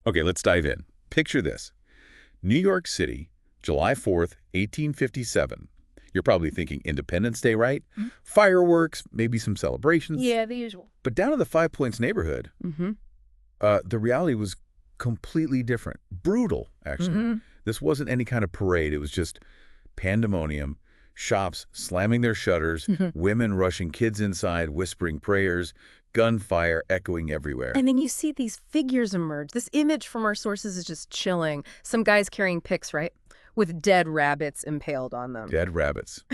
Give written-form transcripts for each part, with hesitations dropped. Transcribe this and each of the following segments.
Okay, let's dive in. Picture this. New York City, July 4th, 1857. You're probably thinking Independence Day, right? Mhm. Fireworks, maybe some celebrations. Yeah, the usual. But down in the Five Points neighborhood, Mm-hmm. the reality was completely different. Brutal, actually. Mm-hmm. This wasn't any kind of parade. It was just pandemonium, shops slamming their shutters, women rushing kids inside, whispering prayers, gunfire echoing everywhere. And then you see these figures emerge. This image from our sources is just chilling. Some guys carrying picks, right? With dead rabbits impaled on them. Dead rabbits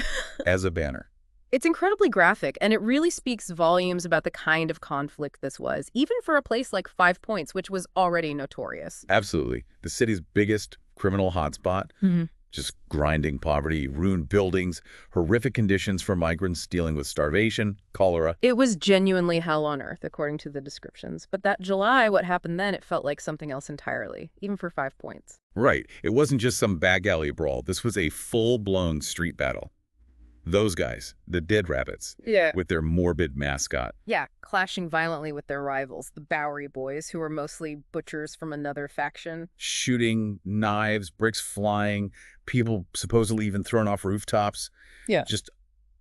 as a banner. It's incredibly graphic, and it really speaks volumes about the kind of conflict this was, even for a place like Five Points, which was already notorious. Absolutely. The city's biggest criminal hotspot. Just grinding poverty, ruined buildings, horrific conditions for migrants dealing with starvation, cholera. It was genuinely hell on earth, according to the descriptions. But that July, what happened then, it felt like something else entirely, even for 5 points. Right. It wasn't just some back alley brawl. This was a full-blown street battle. Those guys, the Dead Rabbits, Yeah. with their morbid mascot. Yeah, clashing violently with their rivals, the Bowery Boys, who were mostly butchers from another faction. Shooting, knives, bricks flying, people supposedly even thrown off rooftops. Yeah. Just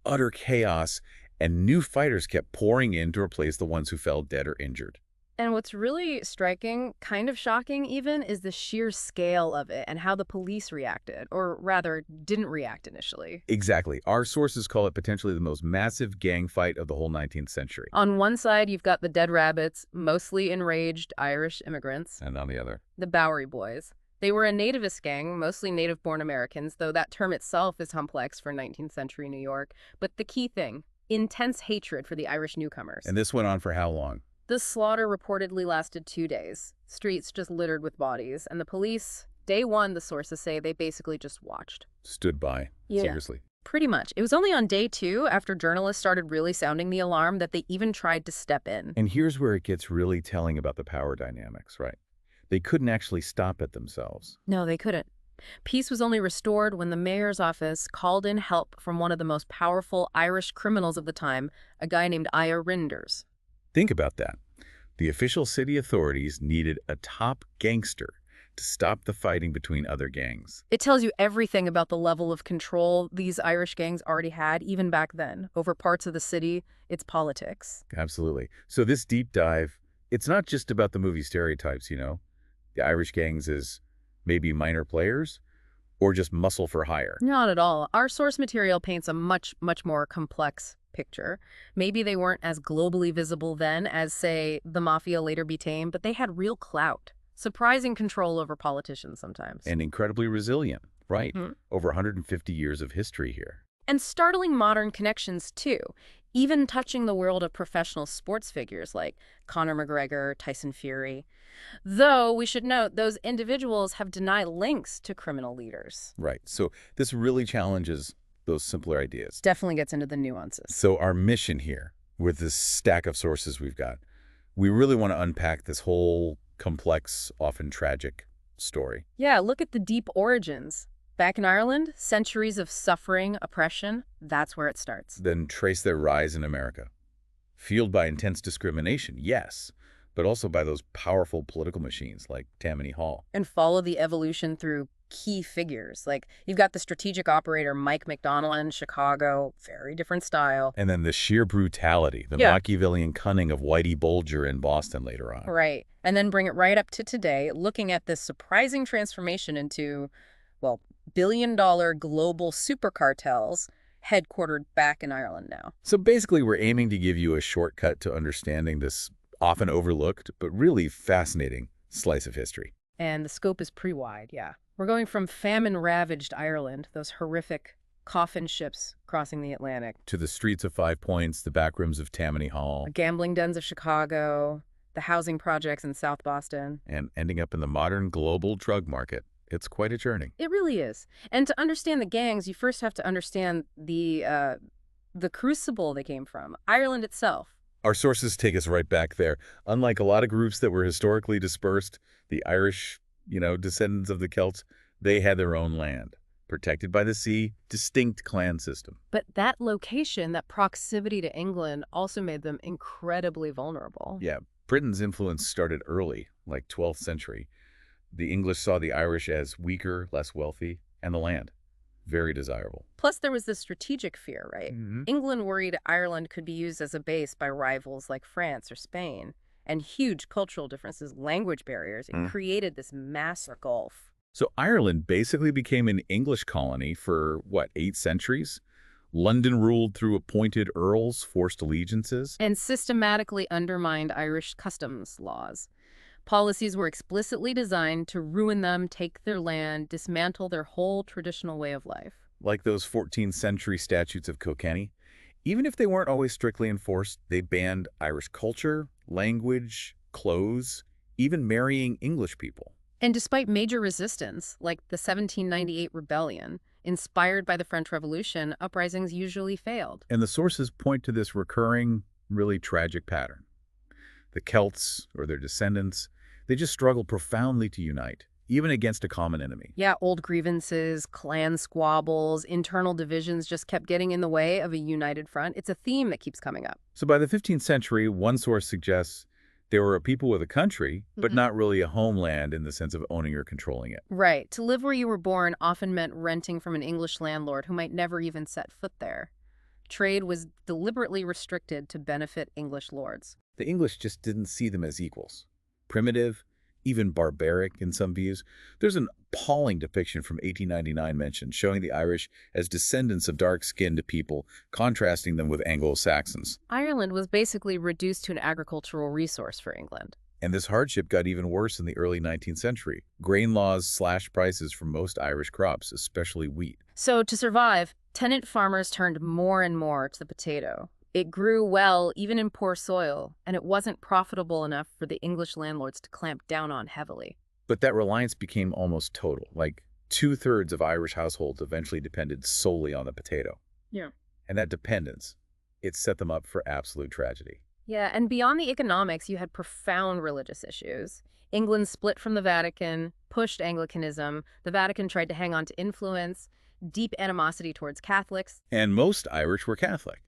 utter chaos, and new fighters kept pouring in to replace the ones who fell dead or injured. And what's really striking, kind of shocking even, is the sheer scale of it and how the police reacted, or rather, didn't react initially. Exactly. Our sources call it potentially the most massive gang fight of the whole 19th century. On one side, you've got the Dead Rabbits, mostly enraged Irish immigrants. And on the other, The Bowery Boys. They were a nativist gang, mostly native-born Americans, though that term itself is complex for 19th century New York. But the key thing, intense hatred for the Irish newcomers. and this went on for how long? The slaughter reportedly lasted 2 days. Streets just littered with bodies. And the police, day one, the sources say, they basically just watched. Stood by. Yeah. Seriously. Pretty much. It was only on day two, after journalists started really sounding the alarm, that they even tried to step in. And here's where it gets really telling about the power dynamics, right? They couldn't actually stop it themselves. No, they couldn't. Peace was only restored when the mayor's office called in help from one of the most powerful Irish criminals of the time, a guy named Aya Rinders. Think about that. The official city authorities needed a top gangster to stop the fighting between other gangs. It tells you everything about the level of control these Irish gangs already had, even back then, over parts of the city, its politics. Absolutely. So this deep dive, it's not just about the movie stereotypes, you know? The Irish gangs as maybe minor players or just muscle for hire. Not at all. Our source material paints a much, much more complex picture. Maybe they weren't as globally visible then as, say, the mafia later became, but they had real clout. Surprising control over politicians sometimes. And incredibly resilient, right? Mhm. Over 150 years of history here. And startling modern connections, too, even touching the world of professional sports figures like Conor McGregor, Tyson Fury. Though, we should note, those individuals have denied links to criminal leaders. Right. So this really challenges those simpler ideas. Definitely gets into the nuances. So our mission here, with this stack of sources we've got, we really want to unpack this whole complex, often tragic story. Yeah, look at the deep origins. Back in Ireland, centuries of suffering, oppression, that's where it starts. Then trace their rise in America. Fueled by intense discrimination, yes, but also by those powerful political machines like Tammany Hall. And follow the evolution through key figures. Like, you've got the strategic operator Mike McDonald in Chicago, very different style. And then the sheer brutality, the Yeah. Machiavellian cunning of Whitey Bulger in Boston later on. Right. And then bring it right up to today, looking at this surprising transformation into, well, billion-dollar global super cartels headquartered back in Ireland now. So basically, we're aiming to give you a shortcut to understanding this often overlooked, but really fascinating slice of history. And the scope is pretty wide, yeah. We're going from famine-ravaged Ireland, those horrific coffin ships crossing the Atlantic, To the streets of Five Points, the back rooms of Tammany Hall, the gambling dens of Chicago, the housing projects in South Boston. and ending up in the modern global drug market. It's quite a journey. It really is. And to understand the gangs, you first have to understand the crucible they came from, Ireland itself. Our sources take us right back there. Unlike a lot of groups that were historically dispersed, the Irish, descendants of the Celts, they had their own land, protected by the sea, distinct clan system. But that location, that proximity to England, also made them incredibly vulnerable. Yeah, Britain's influence started early, like 12th century, The English saw the Irish as weaker, less wealthy, and the land very desirable. Plus, there was this strategic fear, right? Hmm. England worried Ireland could be used as a base by rivals like France or Spain, and huge cultural differences, language barriers. It created this massive gulf. So Ireland basically became an English colony for, what, 8 centuries? London ruled through appointed earls, forced allegiances. And systematically undermined Irish customs laws. Policies were explicitly designed to ruin them, take their land, dismantle their whole traditional way of life. Like those 14th century statutes of Kilkenny. Even if they weren't always strictly enforced, they banned Irish culture, language, clothes, even marrying English people. And despite major resistance, like the 1798 rebellion, inspired by the French Revolution, uprisings usually failed. And the sources point to this recurring, really tragic pattern. The Celts, or their descendants, they just struggled profoundly to unite, even against a common enemy. Yeah, old grievances, clan squabbles, internal divisions just kept getting in the way of a united front. It's a theme that keeps coming up. So by the 15th century, one source suggests they were a people with a country, but not really a homeland in the sense of owning or controlling it. Right. To live where you were born often meant renting from an English landlord who might never even set foot there. Trade was deliberately restricted to benefit English lords. The English just didn't see them as equals. Primitive, even barbaric in some views. There's an appalling depiction from 1899 mentioned showing the Irish as descendants of dark-skinned people, contrasting them with Anglo-Saxons. Ireland was basically reduced to an agricultural resource for England. And this hardship got even worse in the early 19th century. Grain laws slashed prices for most Irish crops, especially wheat. So to survive, tenant farmers turned more and more to the potato. It grew well, even in poor soil, and it wasn't profitable enough for the English landlords to clamp down on heavily. But that reliance became almost total. Like 2/3 of Irish households eventually depended solely on the potato. Yeah. And that dependence, it set them up for absolute tragedy. Yeah, and beyond the economics, you had profound religious issues. England split from the Vatican, pushed Anglicanism. The Vatican tried to hang on to influence, deep animosity towards Catholics. And most Irish were Catholic.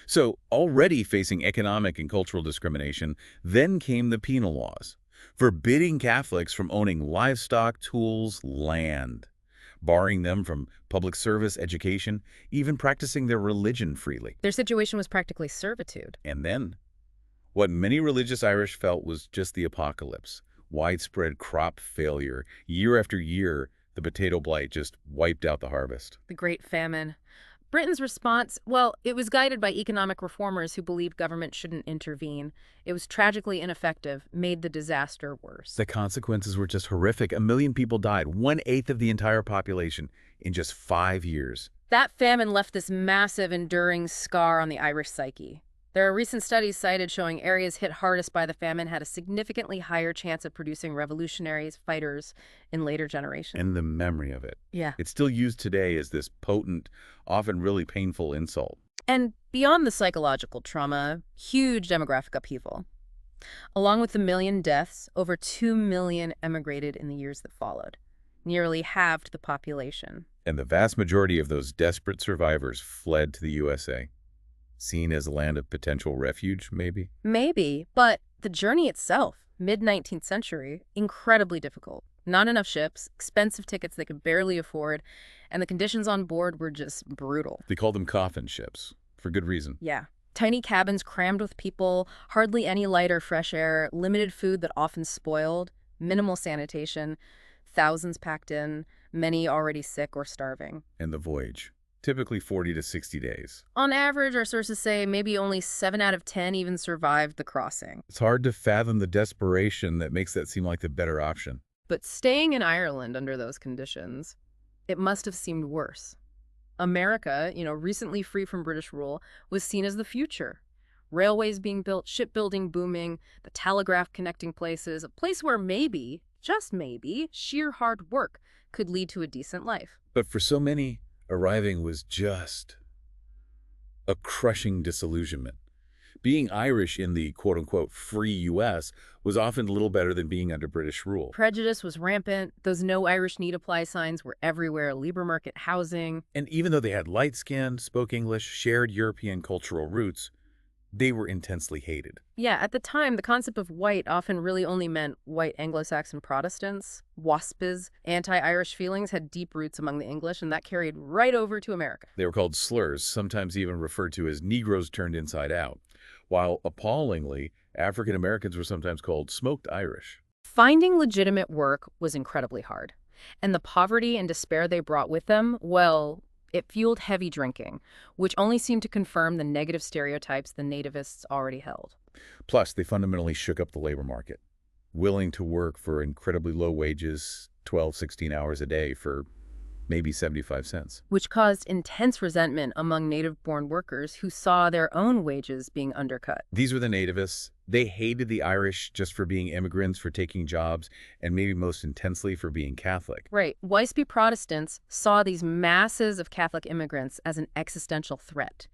So, already facing economic and cultural discrimination, then came the penal laws, forbidding Catholics from owning livestock, tools, land, barring them from public service, education, even practicing their religion freely. Their situation was practically servitude. And then, what many religious Irish felt was just the apocalypse. Widespread crop failure. Year after year, the potato blight just wiped out the harvest. The Great Famine. Britain's response, well, it was guided by economic reformers who believed government shouldn't intervene. It was tragically ineffective, made the disaster worse. The consequences were just horrific. 1 million people died, 1/8 of the entire population, in just 5 years. That famine left this massive, enduring scar on the Irish psyche. There are recent studies cited showing areas hit hardest by the famine had a significantly higher chance of producing revolutionaries, fighters in later generations. And the memory of it. Yeah. It's still used today as this potent, often really painful insult. And beyond the psychological trauma, huge demographic upheaval. Along with the 1 million deaths, over 2 million emigrated in the years that followed, nearly halved the population. And the vast majority of those desperate survivors fled to the USA. Seen as a land of potential refuge, maybe? Maybe, but the journey itself, mid-19th century, incredibly difficult. Not enough ships, expensive tickets they could barely afford, and the conditions on board were just brutal. They called them coffin ships, for good reason. Yeah. Tiny cabins crammed with people, hardly any light or fresh air, limited food that often spoiled, minimal sanitation, thousands packed in, many already sick or starving. And the voyage. Typically 40 to 60 days. On average, our sources say maybe only 7 out of 10 even survived the crossing. It's hard to fathom the desperation that makes that seem like the better option. But staying in Ireland under those conditions, it must have seemed worse. America, recently free from British rule, was seen as the future. Railways being built, shipbuilding booming, the telegraph connecting places, a place where maybe, just maybe, sheer hard work could lead to a decent life. But for so many, arriving was just a crushing disillusionment. Being Irish in the quote-unquote free U.S. was often little better than being under British rule. Prejudice was rampant. Those no Irish need apply signs were everywhere, labor market housing. And even though they had light skin, spoke English, shared European cultural roots, They were intensely hated. Yeah, at the time, the concept of white often really only meant white Anglo-Saxon Protestants. WASPs, anti-Irish feelings had deep roots among the English, and that carried right over to America. They were called slurs, sometimes even referred to as Negroes turned inside out, while appallingly, African Americans were sometimes called smoked Irish. Finding legitimate work was incredibly hard, and the poverty and despair they brought with them, well, it fueled heavy drinking, which only seemed to confirm the negative stereotypes the nativists already held. Plus, they fundamentally shook up the labor market, willing to work for incredibly low wages, 12, 16 hours a day for maybe 75 cents. Which caused intense resentment among native-born workers who saw their own wages being undercut. These were the nativists. They hated the Irish just for being immigrants, for taking jobs, and maybe most intensely for being Catholic. Right. Wispy Protestants saw these masses of Catholic immigrants as an existential threat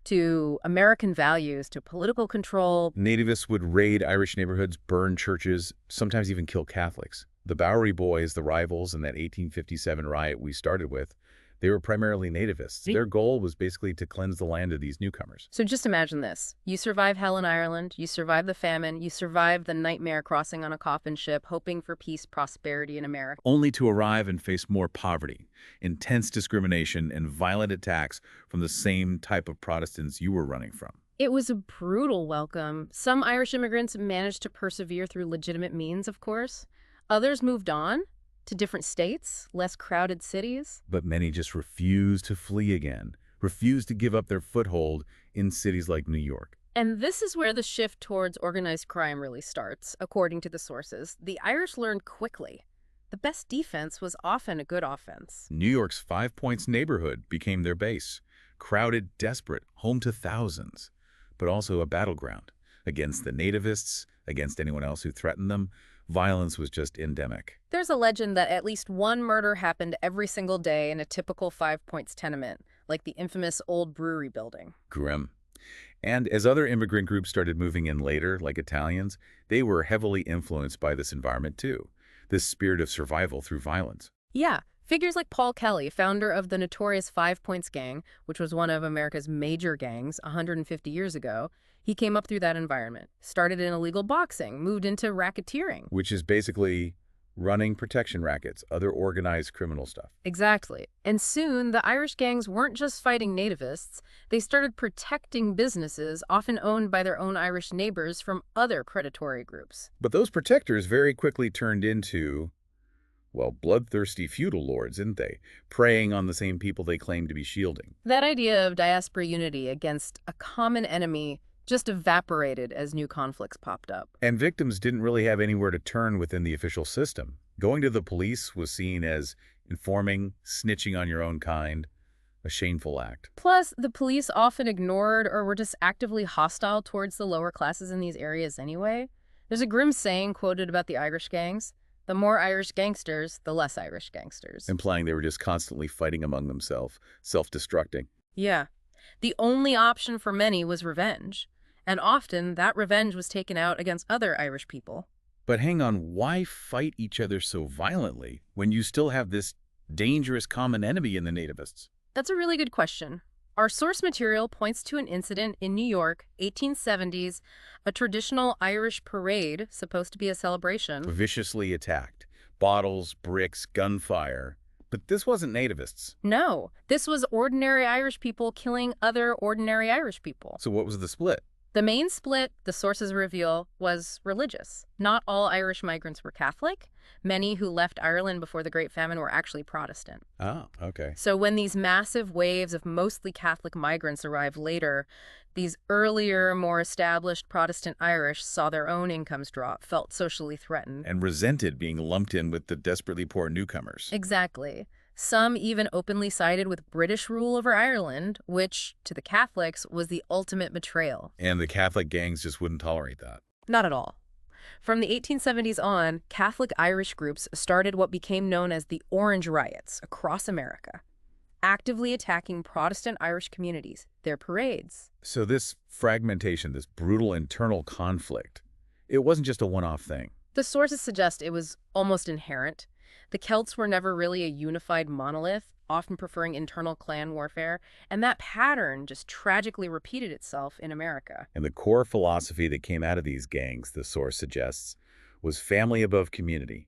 to American values, to political control. Nativists would raid Irish neighborhoods, burn churches, sometimes even kill Catholics. The Bowery Boys, the rivals in that 1857 riot we started with, they were primarily nativists. Their goal was basically to cleanse the land of these newcomers. So just imagine this. You survive hell in Ireland, you survive the famine, you survive the nightmare crossing on a coffin ship, hoping for peace, prosperity in America. Only to arrive and face more poverty, intense discrimination, and violent attacks from the same type of Protestants you were running from. It was a brutal welcome. Some Irish immigrants managed to persevere through legitimate means, of course. Others moved on to different states, less crowded cities. But many just refused to flee again, refused to give up their foothold in cities like New York. And this is where the shift towards organized crime really starts, according to the sources. The Irish learned quickly. The best defense was often a good offense. New York's 5 Points neighborhood became their base, crowded, desperate, home to thousands, but also a battleground against the nativists, against anyone else who threatened them. Violence was just endemic. There's a legend that at least one murder happened every single day in a typical 5 Points tenement, like the infamous old brewery building. Grim. And as other immigrant groups started moving in later, like Italians, they were heavily influenced by this environment too, this spirit of survival through violence. Yeah, figures like Paul Kelly, founder of the notorious 5 Points Gang, which was one of America's major gangs 150 years ago, he came up through that environment, started in illegal boxing, moved into racketeering. Which is basically running protection rackets, other organized criminal stuff. Exactly. And soon, the Irish gangs weren't just fighting nativists. They started protecting businesses, often owned by their own Irish neighbors from other predatory groups. But those protectors very quickly turned into, well, bloodthirsty feudal lords, didn't they? Preying on the same people they claimed to be shielding. That idea of diaspora unity against a common enemy just evaporated as new conflicts popped up. And victims didn't really have anywhere to turn within the official system. Going to the police was seen as informing, snitching on your own kind, a shameful act. Plus, the police often ignored or were just actively hostile towards the lower classes in these areas anyway. There's a grim saying quoted about the Irish gangs: the more Irish gangsters, the less Irish gangsters. Implying they were just constantly fighting among themselves, self-destructing. Yeah. The only option for many was revenge. And often, that revenge was taken out against other Irish people. But hang on, why fight each other so violently when you still have this dangerous common enemy in the nativists? That's a really good question. Our source material points to an incident in New York, 1870s, a traditional Irish parade, supposed to be a celebration. Viciously attacked. Bottles, bricks, gunfire. But this wasn't nativists. No, this was ordinary Irish people killing other ordinary Irish people. So what was the split? The main split, the sources reveal, was religious. Not all Irish migrants were Catholic. Many who left Ireland before the Great Famine were actually Protestant. Oh, okay. So when these massive waves of mostly Catholic migrants arrived later, these earlier, more established Protestant Irish saw their own incomes drop, felt socially threatened. And resented being lumped in with the desperately poor newcomers. Exactly. Some even openly sided with British rule over Ireland, which, to the Catholics, was the ultimate betrayal. And the Catholic gangs just wouldn't tolerate that. Not at all. From the 1870s on, Catholic Irish groups started what became known as the Orange Riots across America, actively attacking Protestant Irish communities, their parades. So this fragmentation, this brutal internal conflict, it wasn't just a one-off thing. The sources suggest it was almost inherent. The Celts were never really a unified monolith, often preferring internal clan warfare, and that pattern just tragically repeated itself in America. And the core philosophy that came out of these gangs, the source suggests, was family above community,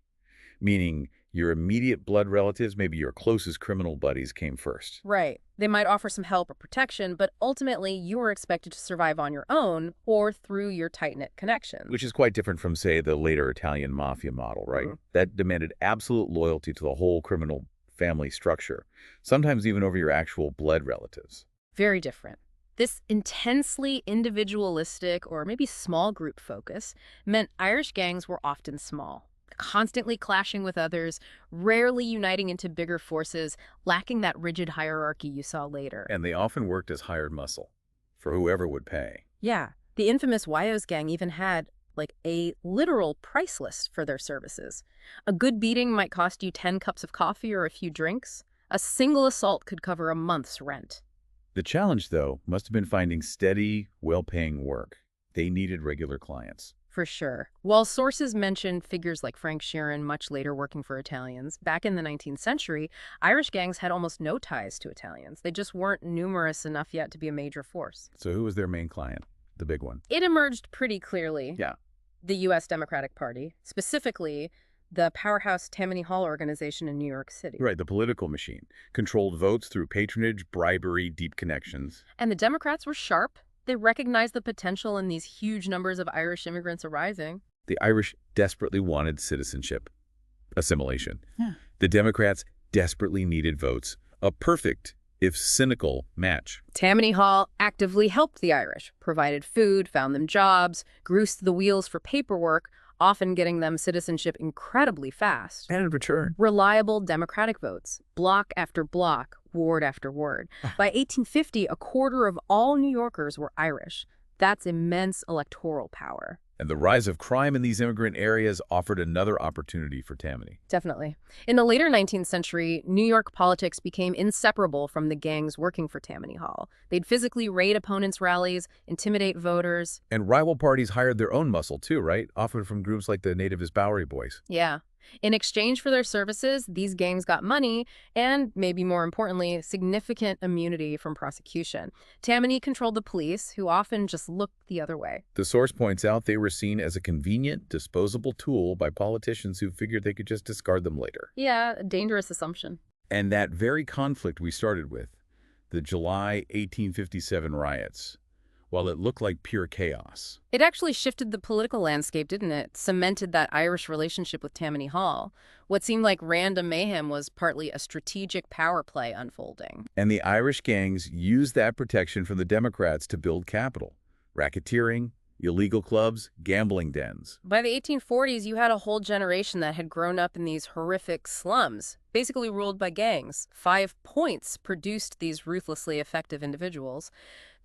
meaning your immediate blood relatives, maybe your closest criminal buddies, came first. Right. They might offer some help or protection, but ultimately you were expected to survive on your own or through your tight-knit connections. Which is quite different from, say, the later Italian mafia model, right? That demanded absolute loyalty to the whole criminal family structure, sometimes even over your actual blood relatives. Very different. This intensely individualistic or maybe small group focus meant Irish gangs were often small, constantly clashing with others, rarely uniting into bigger forces, lacking that rigid hierarchy you saw later. And they often worked as hired muscle for whoever would pay. Yeah, the infamous Wyos gang even had like a literal price list for their services. A good beating might cost you 10 cups of coffee or a few drinks. A single assault could cover a month's rent. The challenge, though, must have been finding steady, well-paying work. They needed regular clients. For sure. While sources mention figures like Frank Sheeran much later working for Italians, back in the 19th century, Irish gangs had almost no ties to Italians. They just weren't numerous enough yet to be a major force. So who was their main client? The big one. It emerged pretty clearly. Yeah. The U.S. Democratic Party, specifically the powerhouse Tammany Hall organization in New York City. Right, the political machine. Controlled votes through patronage, bribery, deep connections. And the Democrats were sharp. They recognized the potential in these huge numbers of Irish immigrants arising. The Irish desperately wanted citizenship, assimilation. Yeah. The Democrats desperately needed votes. A perfect, if cynical, match. Tammany Hall actively helped the Irish, provided food, found them jobs, greased the wheels for paperwork, often getting them citizenship incredibly fast. And in return, Reliable Democratic votes, block after block, ward after ward. By 1850, a quarter of all New Yorkers were Irish. That's immense electoral power. and the rise of crime in these immigrant areas offered another opportunity for Tammany. Definitely. In the later 19th century, New York politics became inseparable from the gangs working for Tammany Hall. They'd physically raid opponents' rallies, intimidate voters. And rival parties hired their own muscle too, right? Often from groups like the Nativist Bowery Boys. Yeah. In exchange for their services, these gangs got money and, maybe more importantly, significant immunity from prosecution. Tammany controlled the police, who often just looked the other way. The source points out they were seen as a convenient, disposable tool by politicians who figured they could just discard them later. Yeah, a dangerous assumption. And that very conflict we started with, the July 1857 riots, while it looked like pure chaos. It actually shifted the political landscape, didn't it? Cemented that Irish relationship with Tammany Hall. What seemed like random mayhem was partly a strategic power play unfolding. And the Irish gangs used that protection from the Democrats to build capital. Racketeering, illegal clubs, gambling dens. By the 1840s, you had a whole generation that had grown up in these horrific slums, basically ruled by gangs. 5 Points produced these ruthlessly effective individuals.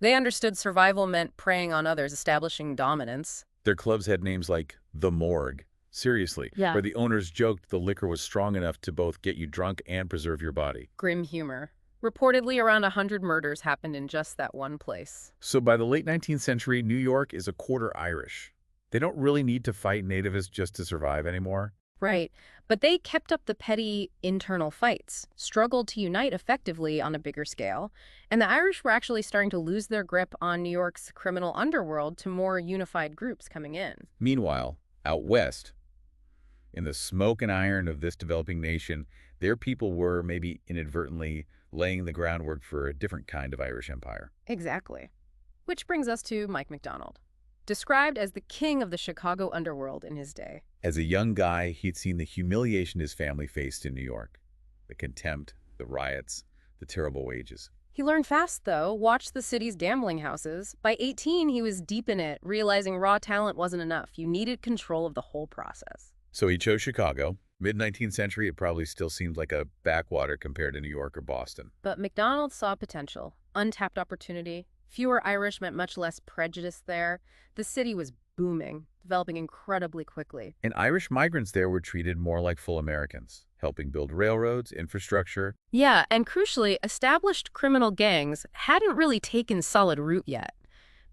They understood survival meant preying on others, establishing dominance. Their clubs had names like The Morgue, seriously, Yeah. where the owners joked the liquor was strong enough to both get you drunk and preserve your body. Grim humor. Reportedly, around 100 murders happened in just that one place. So by the late 19th century, New York is a quarter Irish. They don't really need to fight nativists just to survive anymore. Right. But they kept up the petty internal fights, struggled to unite effectively on a bigger scale, and the Irish were actually starting to lose their grip on New York's criminal underworld to more unified groups coming in. Meanwhile, out west, in the smoke and iron of this developing nation, their people were maybe inadvertently laying the groundwork for a different kind of Irish empire. Exactly. Which brings us to Mike McDonald, described as the king of the Chicago underworld in his day. As a young guy, he'd seen the humiliation his family faced in New York. The contempt, the riots, the terrible wages. He learned fast, though, watched the city's gambling houses. By 18, he was deep in it, realizing raw talent wasn't enough. You needed control of the whole process. So he chose Chicago. Mid-19th century, it probably still seemed like a backwater compared to New York or Boston. But McDonald saw potential, untapped opportunity. Fewer Irish meant much less prejudice there. The city was booming, developing incredibly quickly. And Irish migrants there were treated more like full Americans, helping build railroads, infrastructure. Yeah, and crucially, established criminal gangs hadn't really taken solid root yet.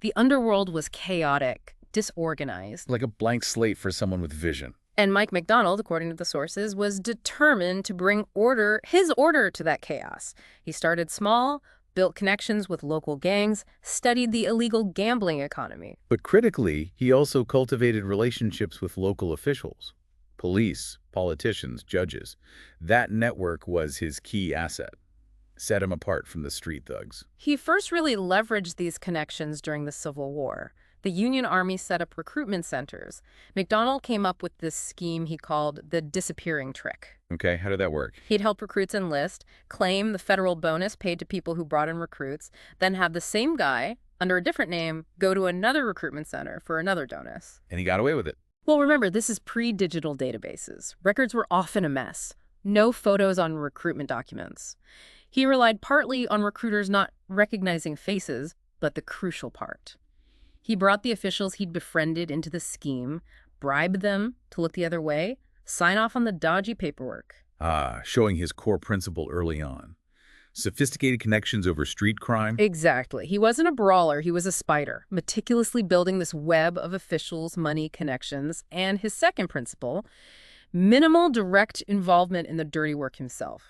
The underworld was chaotic, disorganized. Like a blank slate for someone with vision. And Mike McDonald, according to the sources, was determined to bring his order to that chaos. He started small, built connections with local gangs, studied the illegal gambling economy. But critically, he also cultivated relationships with local officials, police, politicians, judges. That network was his key asset. Set him apart from the street thugs. He first really leveraged these connections during the Civil War. The Union Army set up recruitment centers. McDonald came up with this scheme he called the disappearing trick. Okay, how did that work? He'd help recruits enlist, claim the federal bonus paid to people who brought in recruits, then have the same guy, under a different name, go to another recruitment center for another bonus. And he got away with it. Well, remember, this is pre-digital databases. Records were often a mess. No photos on recruitment documents. He relied partly on recruiters not recognizing faces, but the crucial part. He brought the officials he'd befriended into the scheme, bribed them to look the other way, sign off on the dodgy paperwork. Showing his core principle early on. Sophisticated connections over street crime. Exactly. He wasn't a brawler, he was a spider, meticulously building this web of officials, money, connections. And his second principle, minimal direct involvement in the dirty work himself.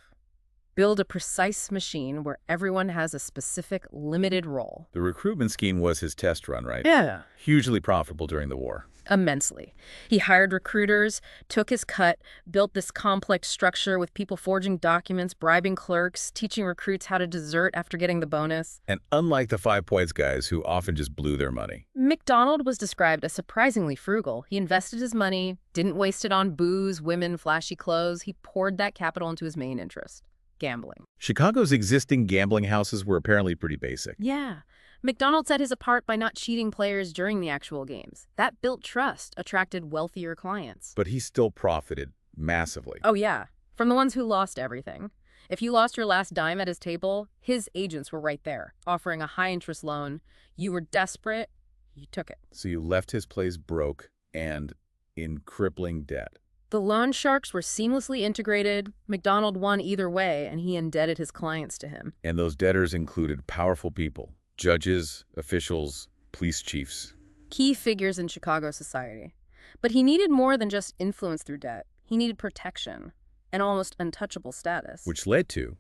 Build a precise machine where everyone has a specific, limited role. The recruitment scheme was his test run, right? Yeah. Hugely profitable during the war. Immensely. He hired recruiters, took his cut, built this complex structure with people forging documents, bribing clerks, teaching recruits how to desert after getting the bonus. And unlike the 5 Points guys who often just blew their money. McDonald was described as surprisingly frugal. He invested his money, didn't waste it on booze, women, flashy clothes. He poured that capital into his main interest. Gambling. Chicago's existing gambling houses were apparently pretty basic. Yeah. McDonald set his apart by not cheating players during the actual games. That built trust, attracted wealthier clients. But he still profited massively. Oh, yeah. From the ones who lost everything. If you lost your last dime at his table, his agents were right there, offering a high-interest loan. You were desperate, you took it. So you left his place broke and in crippling debt. The loan sharks were seamlessly integrated. McDonald won either way, and he indebted his clients to him. And those debtors included powerful people, judges, officials, police chiefs. Key figures in Chicago society. But he needed more than just influence through debt. He needed protection, an almost untouchable status. Which led to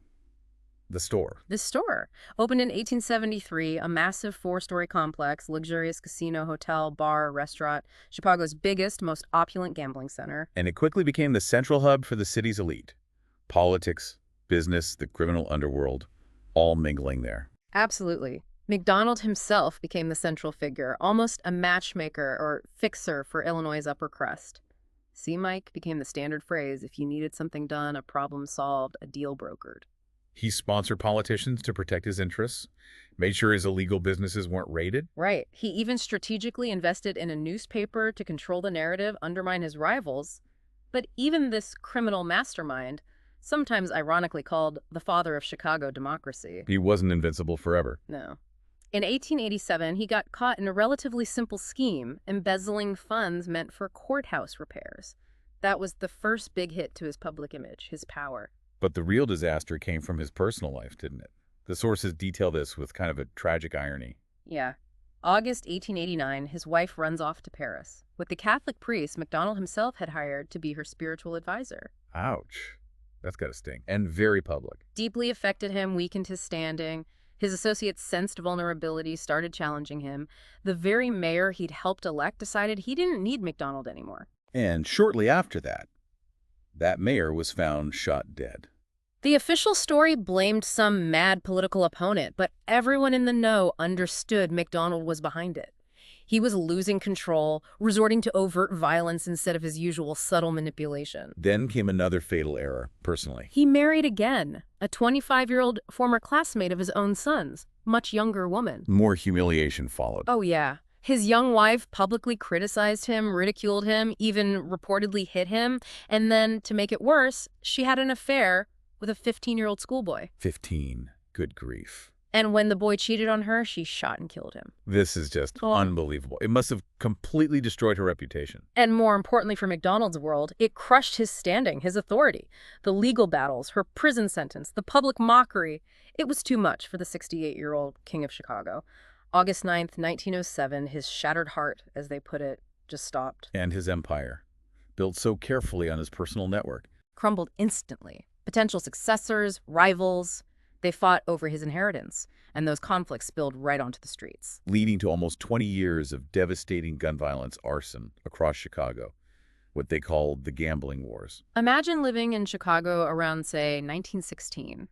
the store. This store opened in 1873, a massive 4-story complex, luxurious casino, hotel, bar, restaurant, Chicago's biggest, most opulent gambling center. And it quickly became the central hub for the city's elite. Politics, business, the criminal underworld, all mingling there. Absolutely. McDonald himself became the central figure, almost a matchmaker or fixer for Illinois' upper crust. See, Mike became the standard phrase if you needed something done, a problem solved, a deal brokered. He sponsored politicians to protect his interests, made sure his illegal businesses weren't raided. Right. He even strategically invested in a newspaper to control the narrative, undermine his rivals. But even this criminal mastermind, sometimes ironically called the father of Chicago democracy. He wasn't invincible forever. No. In 1887, he got caught in a relatively simple scheme, embezzling funds meant for courthouse repairs. That was the first big hit to his public image, his power. But the real disaster came from his personal life, didn't it? The sources detail this with kind of a tragic irony. Yeah. August 1889, his wife runs off to Paris with the Catholic priest McDonald himself had hired to be her spiritual advisor. Ouch. That's gotta sting. And very public. Deeply affected him, weakened his standing. His associates sensed vulnerability, started challenging him. The very mayor he'd helped elect decided he didn't need McDonald anymore. And shortly after that mayor was found shot dead. The official story blamed some mad political opponent, but everyone in the know understood McDonald was behind it. He was losing control, resorting to overt violence instead of his usual subtle manipulation. Then came another fatal error, personally. He married again, a 25-year-old former classmate of his own son's, much younger woman. More humiliation followed. Oh, yeah. His young wife publicly criticized him, ridiculed him, even reportedly hit him. And then, to make it worse, she had an affair with a 15-year-old schoolboy. 15. Good grief. And when the boy cheated on her, she shot and killed him. This is just unbelievable. It must have completely destroyed her reputation. And more importantly for McDonald's world, it crushed his standing, his authority. The legal battles, her prison sentence, the public mockery. It was too much for the 68-year-old king of Chicago. August 9th, 1907, his shattered heart, as they put it, just stopped. And his empire. built so carefully on his personal network. Crumbled instantly. Potential successors, rivals, they fought over his inheritance, and those conflicts spilled right onto the streets. Leading to almost 20 years of devastating gun violence arson across Chicago, what they called the gambling wars. Imagine living in Chicago around, say, 1916,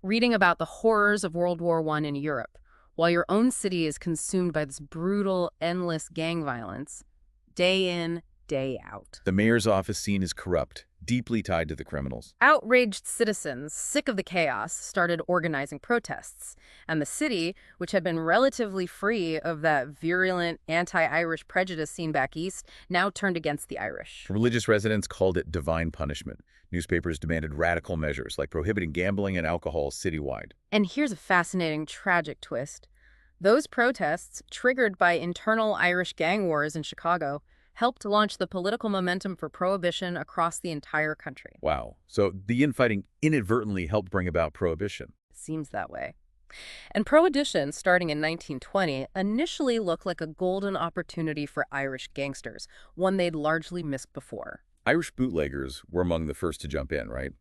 reading about the horrors of World War I in Europe, while your own city is consumed by this brutal, endless gang violence, day in, day out. The mayor's office seen as corrupt, deeply tied to the criminals. Outraged citizens, sick of the chaos, started organizing protests, and the city, which had been relatively free of that virulent anti-Irish prejudice seen back east, now turned against the Irish. Religious residents called it divine punishment. Newspapers demanded radical measures like prohibiting gambling and alcohol citywide. And here's a fascinating, tragic twist. Those protests, triggered by internal Irish gang wars in Chicago, helped launch the political momentum for prohibition across the entire country. Wow. So the infighting inadvertently helped bring about prohibition. It seems that way. And prohibition, starting in 1920, initially looked like a golden opportunity for Irish gangsters, one they'd largely missed before. Irish bootleggers were among the first to jump in, right?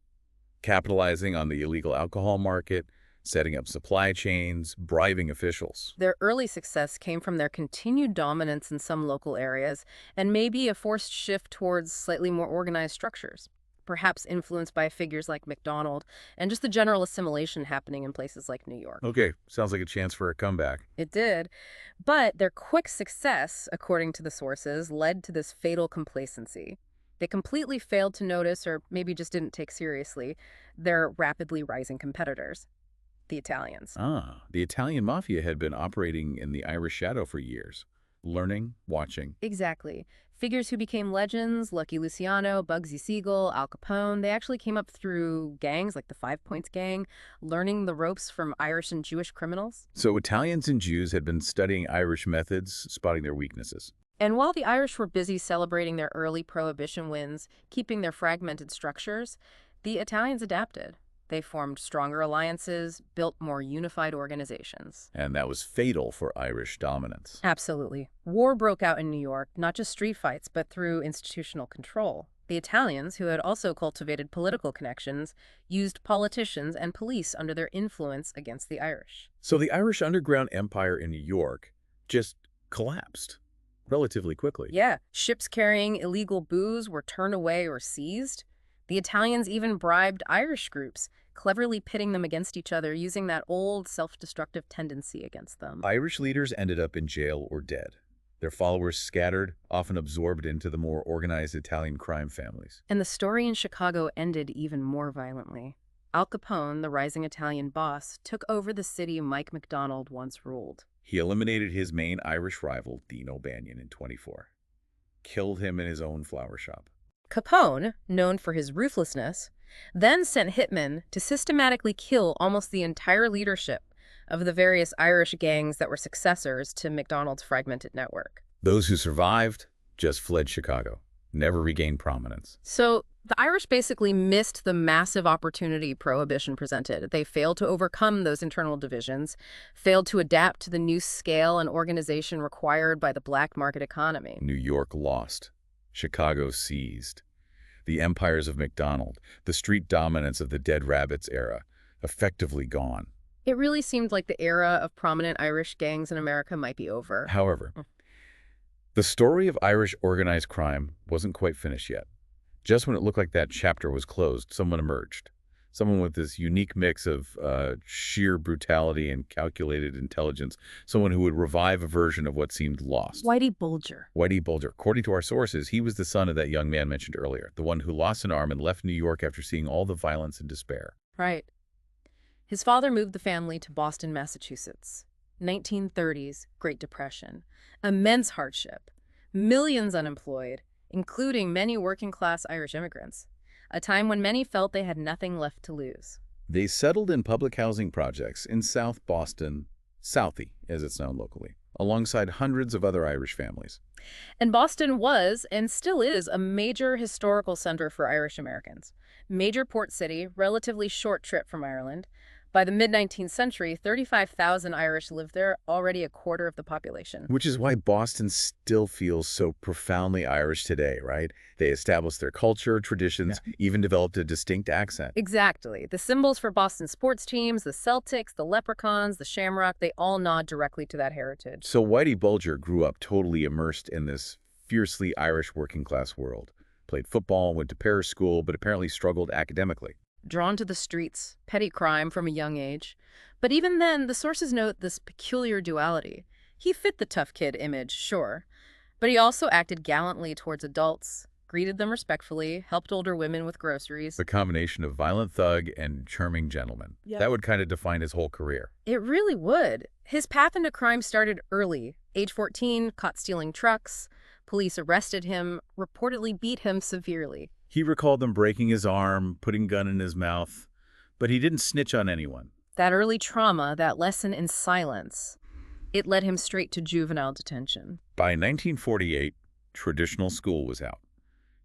Capitalizing on the illegal alcohol market, setting up supply chains, bribing officials. Their early success came from their continued dominance in some local areas and maybe a forced shift towards slightly more organized structures, perhaps influenced by figures like McDonald and just the general assimilation happening in places like New York. Okay, sounds like a chance for a comeback. It did. But their quick success, according to the sources, led to this fatal complacency. They completely failed to notice, or maybe just didn't take seriously, their rapidly rising competitors. The Italians. The Italian mafia had been operating in the Irish shadow for years, learning, watching. Exactly. Figures who became legends, Lucky Luciano, Bugsy Siegel, Al Capone, they actually came up through gangs like the Five Points Gang, learning the ropes from Irish and Jewish criminals. So Italians and Jews had been studying Irish methods, spotting their weaknesses. And while the Irish were busy celebrating their early prohibition wins, keeping their fragmented structures, the Italians adapted. They formed stronger alliances, built more unified organizations. And that was fatal for Irish dominance. Absolutely. War broke out in New York, not just street fights, but through institutional control. The Italians, who had also cultivated political connections, used politicians and police under their influence against the Irish. So the Irish underground empire in New York just collapsed relatively quickly. Yeah, ships carrying illegal booze were turned away or seized. The Italians even bribed Irish groups, cleverly pitting them against each other, using that old self-destructive tendency against them. Irish leaders ended up in jail or dead. Their followers scattered, often absorbed into the more organized Italian crime families. And the story in Chicago ended even more violently. Al Capone, the rising Italian boss, took over the city Mike McDonald once ruled. He eliminated his main Irish rival, Dean O'Banion, in 24. Killed him in his own flower shop. Capone, known for his ruthlessness, then sent hitmen to systematically kill almost the entire leadership of the various Irish gangs that were successors to McDonald's fragmented network. Those who survived just fled Chicago, never regained prominence. So the Irish basically missed the massive opportunity Prohibition presented. They failed to overcome those internal divisions, failed to adapt to the new scale and organization required by the black market economy. New York lost. Chicago seized. The empires of McDonald, the street dominance of the Dead Rabbits era, effectively gone. It really seemed like the era of prominent Irish gangs in America might be over. However, the story of Irish organized crime wasn't quite finished yet. Just when it looked like that chapter was closed, someone emerged. Someone with this unique mix of sheer brutality and calculated intelligence. Someone who would revive a version of what seemed lost. Whitey Bulger. Whitey Bulger. According to our sources, he was the son of that young man mentioned earlier, the one who lost an arm and left New York after seeing all the violence and despair. Right. His father moved the family to Boston, Massachusetts. 1930s, Great Depression. Immense hardship. Millions unemployed, including many working-class Irish immigrants. A time when many felt they had nothing left to lose. They settled in public housing projects in South Boston, Southie, as it's known locally, alongside hundreds of other Irish families. And Boston was, and still is, a major historical center for Irish Americans. Major port city, relatively short trip from Ireland, By the mid-19th century, 35,000 Irish lived there, already a quarter of the population. Which is why Boston still feels so profoundly Irish today, right? They established their culture, traditions, even developed a distinct accent. Exactly. The symbols for Boston sports teams, the Celtics, the Leprechauns, the Shamrock, they all nod directly to that heritage. So Whitey Bulger grew up totally immersed in this fiercely Irish working-class world. Played football, went to parish school, but apparently struggled academically. Drawn to the streets, petty crime from a young age. But even then, the sources note this peculiar duality. He fit the tough kid image, sure, but he also acted gallantly towards adults, greeted them respectfully, helped older women with groceries. The combination of violent thug and charming gentleman. Yep. That would kind of define his whole career. It really would. His path into crime started early. Age 14, caught stealing trucks. Police arrested him, reportedly beat him severely. He recalled them breaking his arm, putting a gun in his mouth, but he didn't snitch on anyone. That early trauma, that lesson in silence, it led him straight to juvenile detention. By 1948, traditional school was out.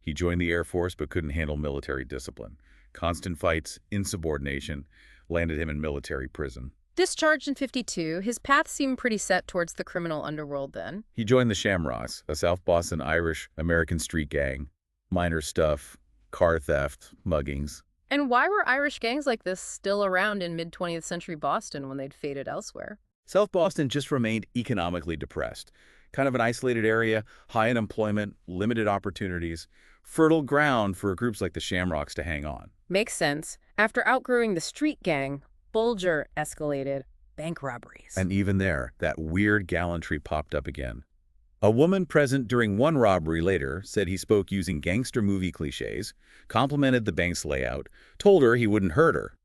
He joined the Air Force but couldn't handle military discipline. Constant fights, insubordination, landed him in military prison. Discharged in 52, his path seemed pretty set towards the criminal underworld then. He joined the Shamrocks, a South Boston Irish-American street gang. Minor stuff, car theft, muggings. And why were Irish gangs like this still around in mid-20th century Boston when they'd faded elsewhere? South Boston just remained economically depressed. Kind of an isolated area, high unemployment, limited opportunities, fertile ground for groups like the Shamrocks to hang on. Makes sense. After outgrowing the street gang, Bulger escalated bank robberies. And even there, that weird gallantry popped up again. A woman present during one robbery later said he spoke using gangster movie cliches, complimented the bank's layout, told her he wouldn't hurt her,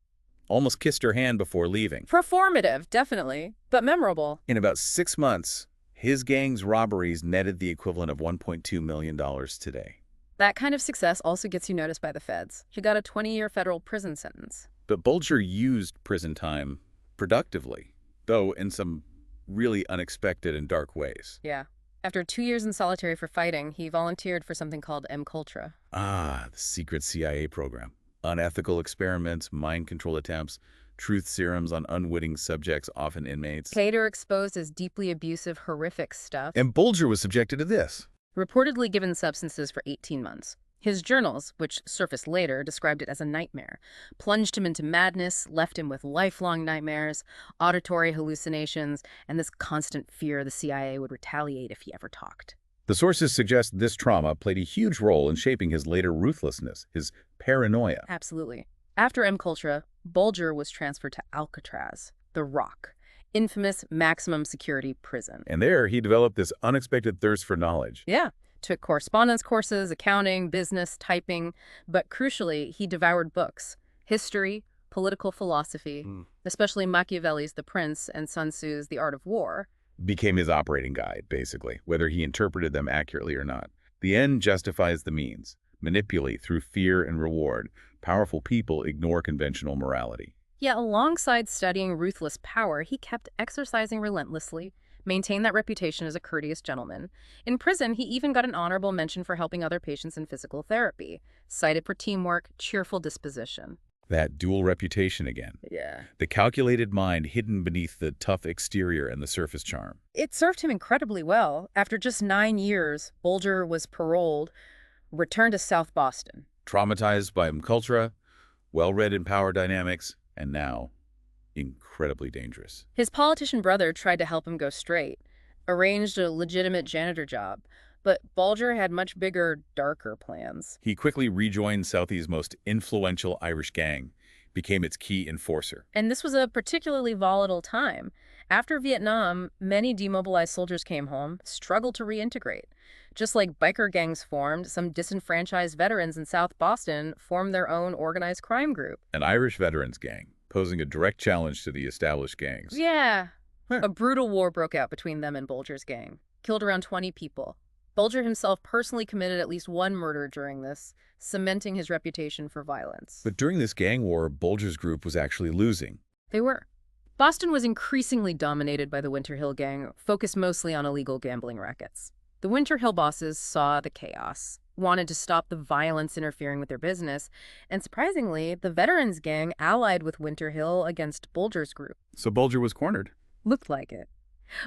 almost kissed her hand before leaving. Performative, definitely, but memorable. In about 6 months, his gang's robberies netted the equivalent of $1.2 million today. That kind of success also gets you noticed by the feds. He got a 20-year federal prison sentence. But Bulger used prison time productively, though in some really unexpected and dark ways. Yeah. After 2 years in solitary for fighting, he volunteered for something called M-Cultra. Ah, the secret CIA program. Unethical experiments, mind control attempts, truth serums on unwitting subjects, often inmates. Cater exposed as deeply abusive, horrific stuff. And Bulger was subjected to this. Reportedly given substances for 18 months. His journals, which surfaced later, described it as a nightmare. Plunged him into madness, left him with lifelong nightmares, auditory hallucinations, and this constant fear the CIA would retaliate if he ever talked. The sources suggest this trauma played a huge role in shaping his later ruthlessness, his paranoia. Absolutely. After M-Cultra, Bulger was transferred to Alcatraz, the Rock, infamous maximum security prison. And there, he developed this unexpected thirst for knowledge. Yeah. Took correspondence courses, accounting, business, typing, but crucially, he devoured books, history, political philosophy, especially Machiavelli's The Prince and Sun Tzu's The Art of War. Became his operating guide, basically, whether he interpreted them accurately or not. The end justifies the means. Manipulate through fear and reward. Powerful people ignore conventional morality. Yet alongside studying ruthless power, he kept exercising relentlessly, maintained that reputation as a courteous gentleman. In prison, he even got an honorable mention for helping other patients in physical therapy, cited for teamwork, cheerful disposition. That dual reputation again. Yeah. The calculated mind hidden beneath the tough exterior and the surface charm. It served him incredibly well. After just 9 years, Bulger was paroled, returned to South Boston. Traumatized by M-Cultra, well-read in power dynamics, and now incredibly dangerous. His politician brother tried to help him go straight, arranged a legitimate janitor job, but Bulger had much bigger, darker plans. He quickly rejoined Southeast's most influential Irish gang, became its key enforcer. And this was a particularly volatile time. After Vietnam, many demobilized soldiers came home, struggled to reintegrate. Just like biker gangs formed, some disenfranchised veterans in South Boston formed their own organized crime group. An Irish veterans gang, posing a direct challenge to the established gangs. Yeah. Huh. A brutal war broke out between them and Bulger's gang. Killed around 20 people. Bulger himself personally committed at least one murder during this, cementing his reputation for violence. But during this gang war, Bulger's group was actually losing. They were. Boston was increasingly dominated by the Winter Hill Gang, focused mostly on illegal gambling rackets. The Winter Hill bosses saw the chaos, wanted to stop the violence interfering with their business, and surprisingly, the Veterans Gang allied with Winter Hill against Bulger's group. So Bulger was cornered. Looked like it.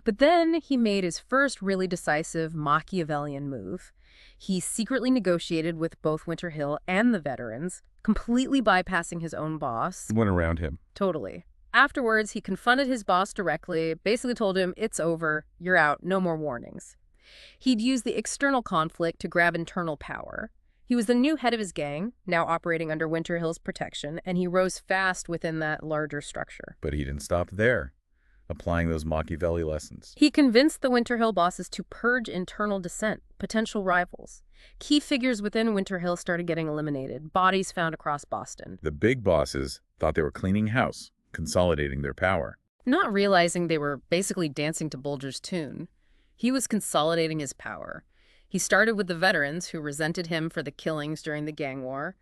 But then he made his first really decisive Machiavellian move. He secretly negotiated with both Winter Hill and the veterans, completely bypassing his own boss. Went around him. Totally. Afterwards, he confronted his boss directly, basically told him, "It's over, you're out, no more warnings." He'd used the external conflict to grab internal power. He was the new head of his gang, now operating under Winter Hill's protection, and he rose fast within that larger structure. But he didn't stop there, applying those Machiavelli lessons. He convinced the Winter Hill bosses to purge internal dissent, potential rivals. Key figures within Winter Hill started getting eliminated, bodies found across Boston. The big bosses thought they were cleaning house, consolidating their power. Not realizing they were basically dancing to Bulger's tune. He was consolidating his power. He started with the veterans, who resented him for the killings during the gang war.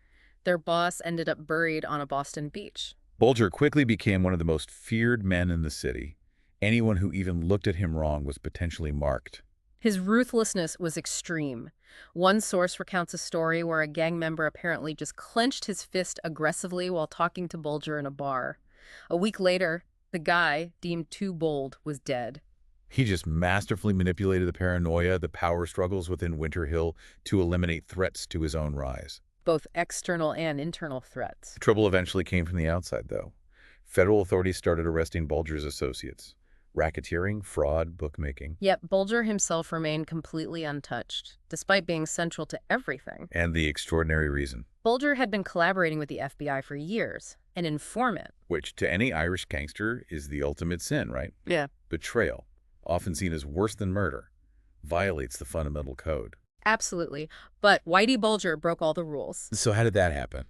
Their boss ended up buried on a Boston beach. Bulger quickly became one of the most feared men in the city. Anyone who even looked at him wrong was potentially marked. His ruthlessness was extreme. One source recounts a story where a gang member apparently just clenched his fist aggressively while talking to Bulger in a bar. A week later, the guy, deemed too bold, was dead. He just masterfully manipulated the paranoia, the power struggles within Winter Hill to eliminate threats to his own rise. Both external and internal threats. The trouble eventually came from the outside, though. Federal authorities started arresting Bulger's associates. Racketeering, fraud, bookmaking. Yet Bulger himself remained completely untouched, despite being central to everything. And the extraordinary reason. Bulger had been collaborating with the FBI for years, an informant. Which, to any Irish gangster, is the ultimate sin, right? Yeah. Betrayal, often seen as worse than murder, violates the fundamental code. Absolutely. But Whitey Bulger broke all the rules. So how did that happen?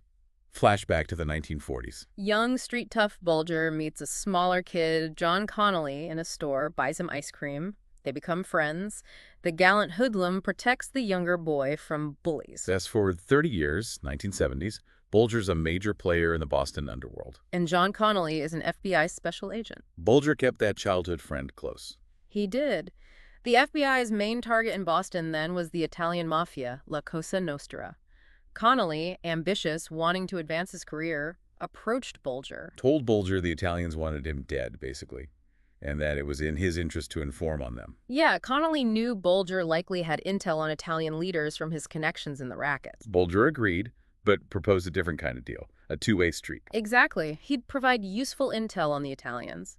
Flashback to the 1940s. Young, street-tough Bulger meets a smaller kid, John Connolly, in a store, buys him ice cream. They become friends. The gallant hoodlum protects the younger boy from bullies. Fast forward 30 years, 1970s, Bulger's a major player in the Boston underworld. And John Connolly is an FBI special agent. Bulger kept that childhood friend close. He did. The FBI's main target in Boston then was the Italian mafia, La Cosa Nostra. Connolly, ambitious, wanting to advance his career, approached Bulger. Told Bulger the Italians wanted him dead, basically, and that it was in his interest to inform on them. Yeah, Connolly knew Bulger likely had intel on Italian leaders from his connections in the racket. Bulger agreed, but proposed a different kind of deal, a two-way street. Exactly. He'd provide useful intel on the Italians.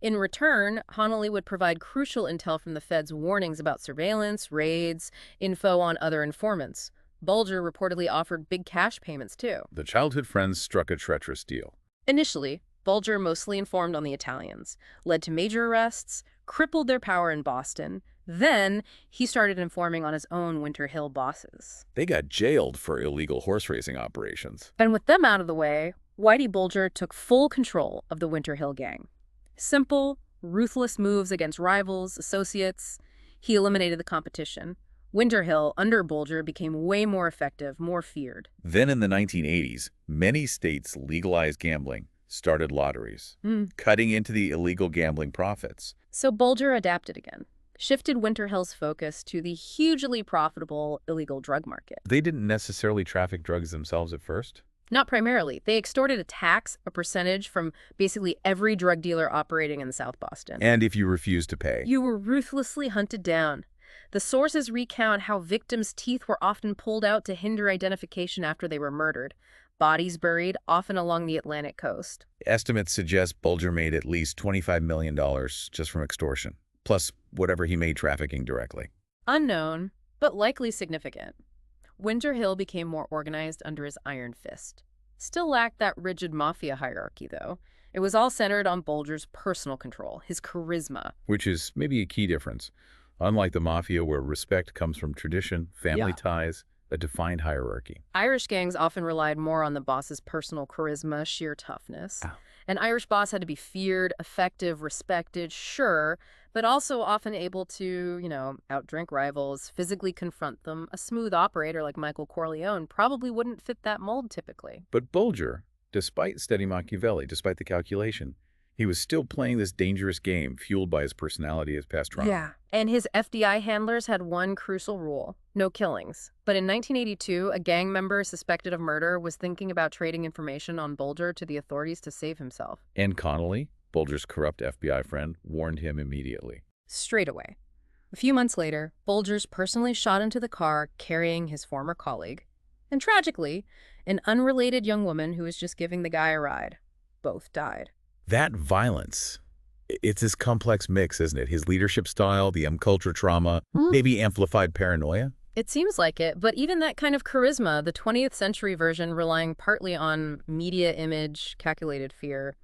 In return, Connolly would provide crucial intel from the Fed's warnings about surveillance, raids, info on other informants. Bulger reportedly offered big cash payments, too. The childhood friends struck a treacherous deal. Initially, Bulger mostly informed on the Italians, led to major arrests, crippled their power in Boston. Then, he started informing on his own Winter Hill bosses. They got jailed for illegal horse racing operations. And with them out of the way, Whitey Bulger took full control of the Winter Hill gang. Simple, ruthless moves against rivals, associates. He eliminated the competition. Winter Hill, under Bulger, became way more effective, more feared. Then in the 1980s, many states legalized gambling, started lotteries, cutting into the illegal gambling profits. So Bulger adapted again, shifted Winter Hill's focus to the hugely profitable illegal drug market. They didn't necessarily traffic drugs themselves at first. Not primarily. They extorted a tax, a percentage, from basically every drug dealer operating in South Boston. And if you refused to pay, you were ruthlessly hunted down. The sources recount how victims' teeth were often pulled out to hinder identification after they were murdered. Bodies buried, often along the Atlantic coast. Estimates suggest Bulger made at least $25 million just from extortion, plus whatever he made trafficking directly. Unknown, but likely significant. Winter Hill became more organized under his iron fist. Still lacked that rigid mafia hierarchy, though. It was all centered on Bulger's personal control, his charisma. Which is maybe a key difference. Unlike the mafia, where respect comes from tradition, family ties, a defined hierarchy. Irish gangs often relied more on the boss's personal charisma, sheer toughness. An Irish boss had to be feared, effective, respected, sure, but also often able to, outdrink rivals, physically confront them. A smooth operator like Michael Corleone probably wouldn't fit that mold typically. But Bulger, despite steady Machiavelli, despite the calculation, He was still playing this dangerous game, fueled by his personality as past trauma. Yeah. And his FBI handlers had one crucial rule: no killings. But in 1982, a gang member suspected of murder was thinking about trading information on Bulger to the authorities to save himself. And Connolly, Bulger's corrupt FBI friend, warned him immediately. Straight away. A few months later, Bulger's personally shot into the car carrying his former colleague. And tragically, an unrelated young woman who was just giving the guy a ride. Both died. That violence, it's this complex mix, isn't it? His leadership style, the culture trauma, maybe amplified paranoia? It seems like it, but even that kind of charisma, the 20th century version relying partly on media image, calculated fear,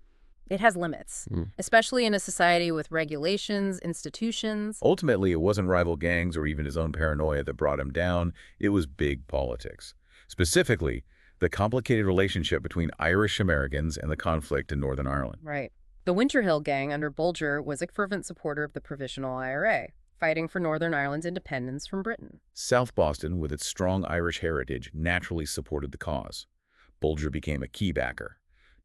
it has limits, especially in a society with regulations, institutions. Ultimately, it wasn't rival gangs or even his own paranoia that brought him down. It was big politics. Specifically, the complicated relationship between Irish Americans and the conflict in Northern Ireland. Right. The Winter Hill Gang under Bulger was a fervent supporter of the Provisional IRA, fighting for Northern Ireland's independence from Britain. South Boston, with its strong Irish heritage, naturally supported the cause. Bulger became a key backer,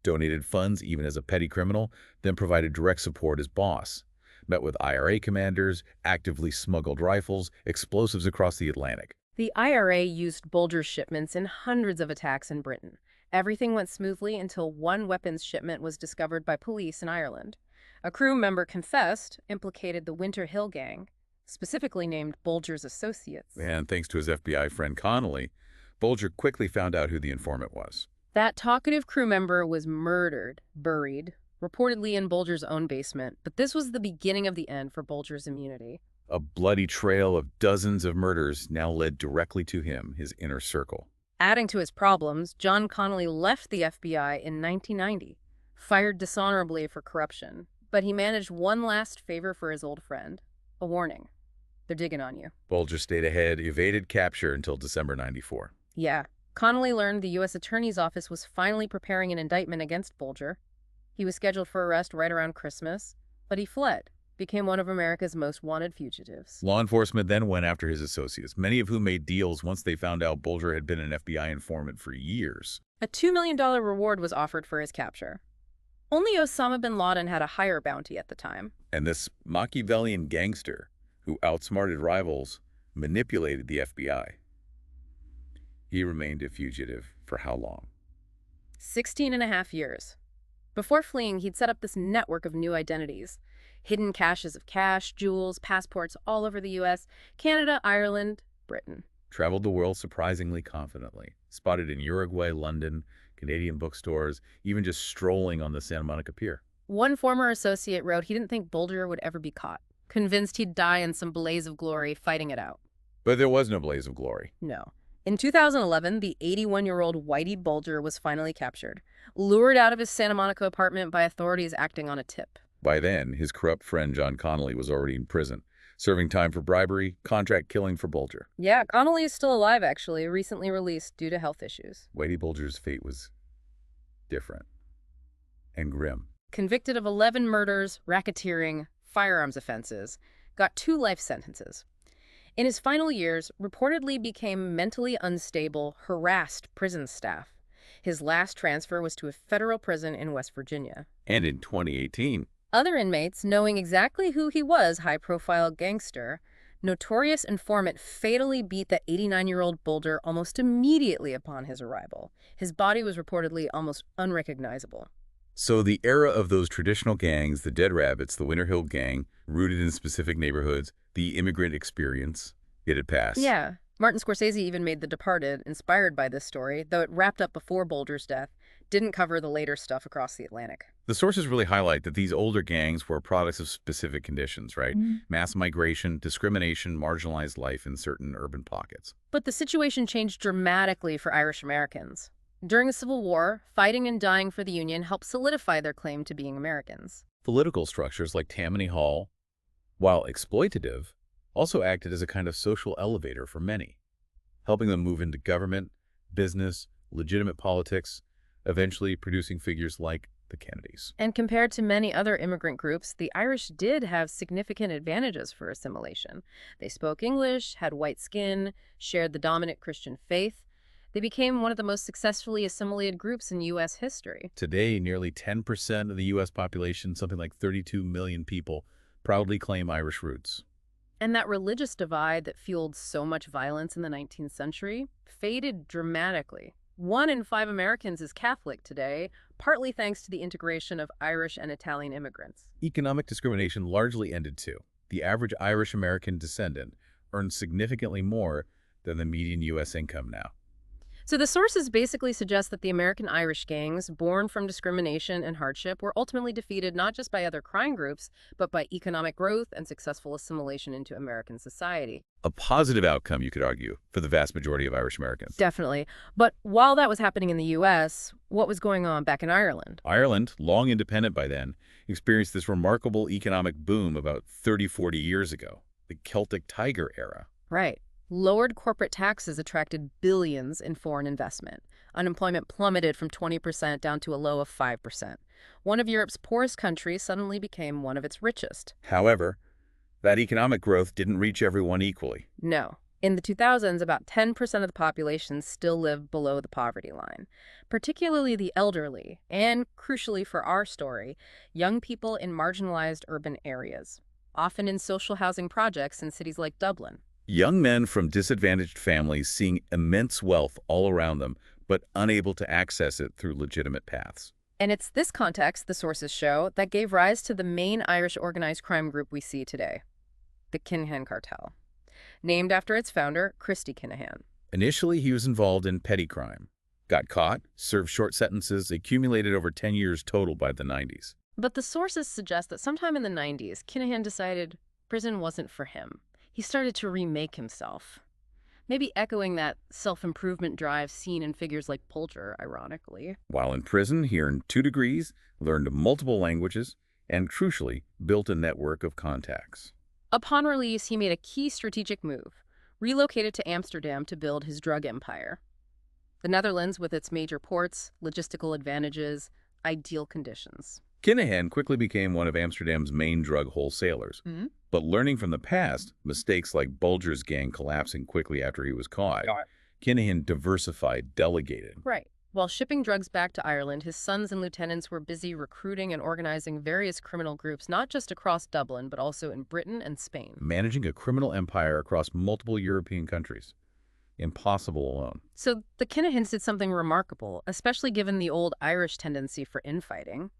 donated funds even as a petty criminal, then provided direct support as boss, met with IRA commanders, actively smuggled rifles, explosives across the Atlantic. The IRA used Bulger's shipments in hundreds of attacks in Britain. Everything went smoothly until one weapons shipment was discovered by police in Ireland. A crew member confessed, implicated the Winter Hill Gang, specifically named Bulger's associates. And thanks to his FBI friend Connolly, Bulger quickly found out who the informant was. That talkative crew member was murdered, buried, reportedly in Bulger's own basement, but this was the beginning of the end for Bulger's immunity. A bloody trail of dozens of murders now led directly to him, his inner circle. Adding to his problems, John Connolly left the FBI in 1990, fired dishonorably for corruption, but he managed one last favor for his old friend: a warning. They're digging on you. Bulger stayed ahead, evaded capture until December '94. Yeah. Connolly learned the U.S. Attorney's Office was finally preparing an indictment against Bulger. He was scheduled for arrest right around Christmas, but he fled, became one of America's most wanted fugitives. Law enforcement then went after his associates, many of whom made deals once they found out Bulger had been an FBI informant for years. A $2 million reward was offered for his capture. Only Osama bin Laden had a higher bounty at the time. And this Machiavellian gangster, who outsmarted rivals, manipulated the FBI. He remained a fugitive for how long? 16.5 years. Before fleeing, he'd set up this network of new identities. Hidden caches of cash, jewels, passports all over the U.S., Canada, Ireland, Britain. Traveled the world surprisingly confidently. Spotted in Uruguay, London, Canadian bookstores, even just strolling on the Santa Monica Pier. One former associate wrote he didn't think Bulger would ever be caught, convinced he'd die in some blaze of glory fighting it out. But there was no blaze of glory. No. In 2011, the 81-year-old Whitey Bulger was finally captured, lured out of his Santa Monica apartment by authorities acting on a tip. By then, his corrupt friend John Connolly was already in prison, serving time for bribery, contract killing for Bulger. Yeah, Connolly is still alive, actually, recently released due to health issues. Whitey Bulger's fate was different and grim. Convicted of 11 murders, racketeering, firearms offenses, got 2 life sentences. In his final years, reportedly became mentally unstable, harassed prison staff. His last transfer was to a federal prison in West Virginia. And in 2018, other inmates, knowing exactly who he was, high-profile gangster, notorious informant, fatally beat the 89-year-old Bulger almost immediately upon his arrival. His body was reportedly almost unrecognizable. So the era of those traditional gangs, the Dead Rabbits, the Winter Hill Gang, rooted in specific neighborhoods, the immigrant experience, it had passed. Yeah. Martin Scorsese even made The Departed, inspired by this story, though it wrapped up before Bulger's death, didn't cover the later stuff across the Atlantic. The sources really highlight that these older gangs were products of specific conditions, right? Mass migration, discrimination, marginalized life in certain urban pockets. But the situation changed dramatically for Irish Americans. During the Civil War, fighting and dying for the Union helped solidify their claim to being Americans. Political structures like Tammany Hall, while exploitative, also acted as a kind of social elevator for many, helping them move into government, business, legitimate politics, eventually producing figures like the Kennedys. And compared to many other immigrant groups, the Irish did have significant advantages for assimilation. They spoke English, had white skin, shared the dominant Christian faith. They became one of the most successfully assimilated groups in U.S. history. Today, nearly 10% of the U.S. population, something like 32 million people, proudly claim Irish roots. And that religious divide that fueled so much violence in the 19th century faded dramatically. 1 in 5 Americans is Catholic today, partly thanks to the integration of Irish and Italian immigrants. Economic discrimination largely ended too. The average Irish-American descendant earns significantly more than the median U.S. income now. So the sources basically suggest that the American Irish gangs, born from discrimination and hardship, were ultimately defeated not just by other crime groups, but by economic growth and successful assimilation into American society. A positive outcome, you could argue, for the vast majority of Irish Americans. Definitely. But while that was happening in the U.S., what was going on back in Ireland? Ireland, long independent by then, experienced this remarkable economic boom about 30–40 years ago, the Celtic Tiger era. Right. Lowered corporate taxes attracted billions in foreign investment. Unemployment plummeted from 20% down to a low of 5%. One of Europe's poorest countries suddenly became one of its richest. However, that economic growth didn't reach everyone equally. No. In the 2000s, about 10% of the population still lived below the poverty line, particularly the elderly, and, crucially for our story, young people in marginalized urban areas, often in social housing projects in cities like Dublin. Young men from disadvantaged families seeing immense wealth all around them, but unable to access it through legitimate paths. And it's this context, the sources show, that gave rise to the main Irish organized crime group we see today, the Kinahan Cartel, named after its founder, Christy Kinahan. Initially, he was involved in petty crime. Got caught, served short sentences, accumulated over 10 years total by the 90s. But the sources suggest that sometime in the 90s, Kinahan decided prison wasn't for him. He started to remake himself, maybe echoing that self-improvement drive seen in figures like Bulger, ironically. While in prison, he earned 2 degrees, learned multiple languages, and crucially, built a network of contacts. Upon release, he made a key strategic move, relocated to Amsterdam to build his drug empire. The Netherlands, with its major ports, logistical advantages, ideal conditions. Kinahan quickly became one of Amsterdam's main drug wholesalers. But learning from the past, mistakes like Bulger's gang collapsing quickly after he was caught, Kinahan diversified, delegated. Right. While shipping drugs back to Ireland, his sons and lieutenants were busy recruiting and organizing various criminal groups, not just across Dublin, but also in Britain and Spain. Managing a criminal empire across multiple European countries. Impossible alone. So the Kinahans did something remarkable, especially given the old Irish tendency for infighting.